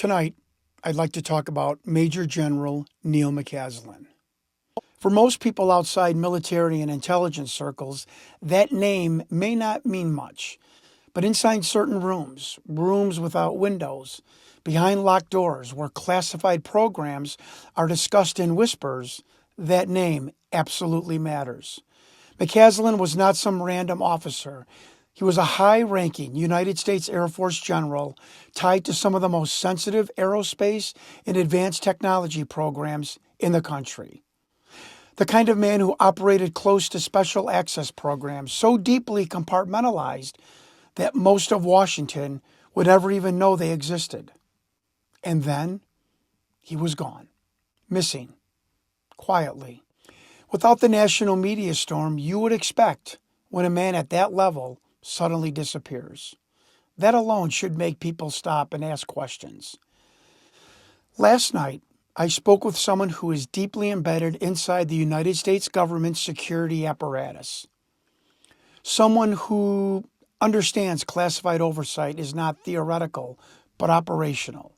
Tonight, I'd like to talk about Major General Neil McCaslin. For most people outside military and intelligence circles, that name may not mean much. But inside certain rooms, rooms without windows, behind locked doors where classified programs are discussed in whispers, that name absolutely matters. McCaslin was not some random officer. He was a high-ranking United States Air Force general tied to some of the most sensitive aerospace and advanced technology programs in the country. The kind of man who operated close to special access programs so deeply compartmentalized that most of Washington would never even know they existed. And then he was gone, missing, quietly. Without the national media storm you would expect when a man at that level suddenly disappears. That alone should make people stop and ask questions. Last night, I spoke with someone who is deeply embedded inside the United States government security apparatus. Someone who understands classified oversight is not theoretical, but operational.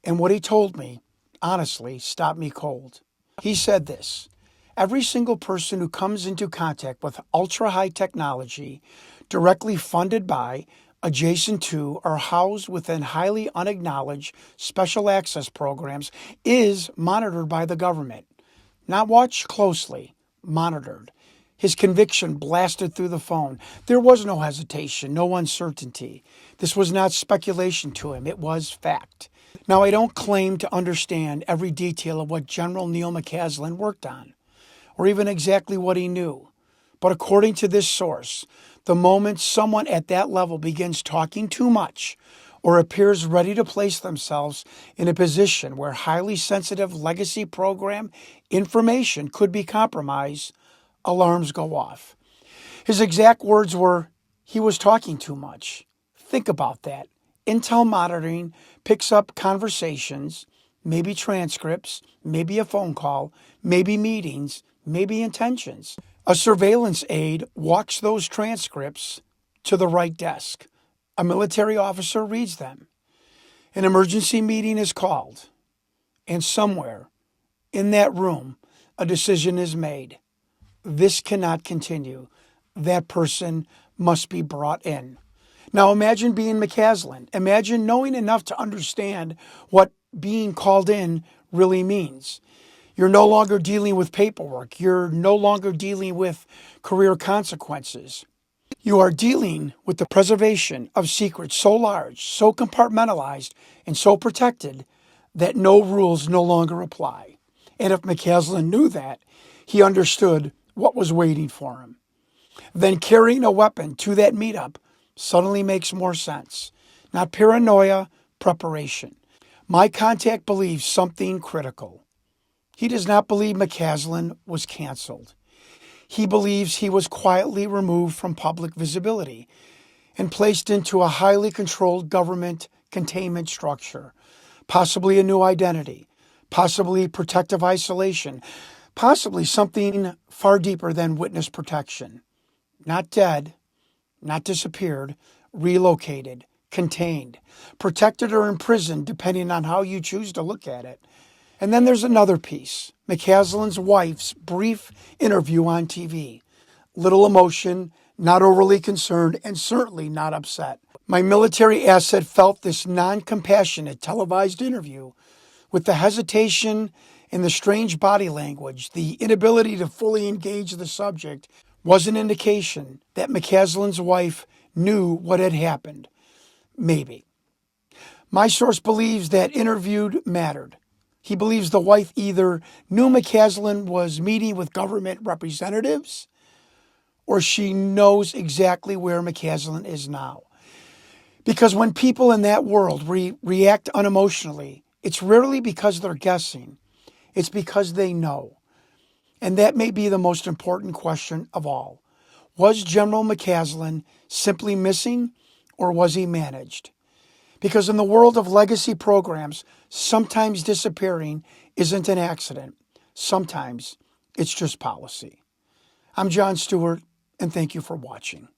And what he told me, honestly, stopped me cold. He said this: every single person who comes into contact with ultra-high technology, directly funded by, adjacent to, or housed within highly unacknowledged special access programs is monitored by the government. Not watched closely, monitored. His conviction blasted through the phone. There was no hesitation, no uncertainty. This was not speculation to him, it was fact. Now, I don't claim to understand every detail of what General Neil McCaslin worked on, or even exactly what he knew. But according to this source, the moment someone at that level begins talking too much or appears ready to place themselves in a position where highly sensitive legacy program information could be compromised, alarms go off. His exact words were, he was talking too much. Think about that. Intel monitoring picks up conversations, maybe transcripts, maybe a phone call, maybe meetings, maybe intentions. A surveillance aide walks those transcripts to the right desk. A military officer reads them. An emergency meeting is called. And somewhere in that room, a decision is made. This cannot continue. That person must be brought in. Now imagine being McCaslin. Imagine knowing enough to understand what being called in really means. You're no longer dealing with paperwork. You're no longer dealing with career consequences. You are dealing with the preservation of secrets so large, so compartmentalized, and so protected that no rules no longer apply. And if McCaslin knew that, he understood what was waiting for him. Then carrying a weapon to that meetup suddenly makes more sense. Not paranoia, preparation. My contact believes something critical. He does not believe McCaslin was canceled. He believes he was quietly removed from public visibility and placed into a highly controlled government containment structure, possibly a new identity, possibly protective isolation, possibly something far deeper than witness protection. Not dead, not disappeared, relocated, contained, protected or imprisoned, depending on how you choose to look at it. And then there's another piece, McCaslin's wife's brief interview on TV. Little emotion, not overly concerned, and certainly not upset. My military asset felt this non-compassionate televised interview with the hesitation and the strange body language, the inability to fully engage the subject, was an indication that McCaslin's wife knew what had happened. Maybe. My source believes that interviewed mattered. He believes the wife either knew McCaslin was meeting with government representatives or she knows exactly where McCaslin is now. Because when people in that world react unemotionally, it's rarely because they're guessing. It's because they know. And that may be the most important question of all. Was General McCaslin simply missing or was he managed? Because in the world of legacy programs, sometimes disappearing isn't an accident. Sometimes it's just policy. I'm John Stewart, and thank you for watching.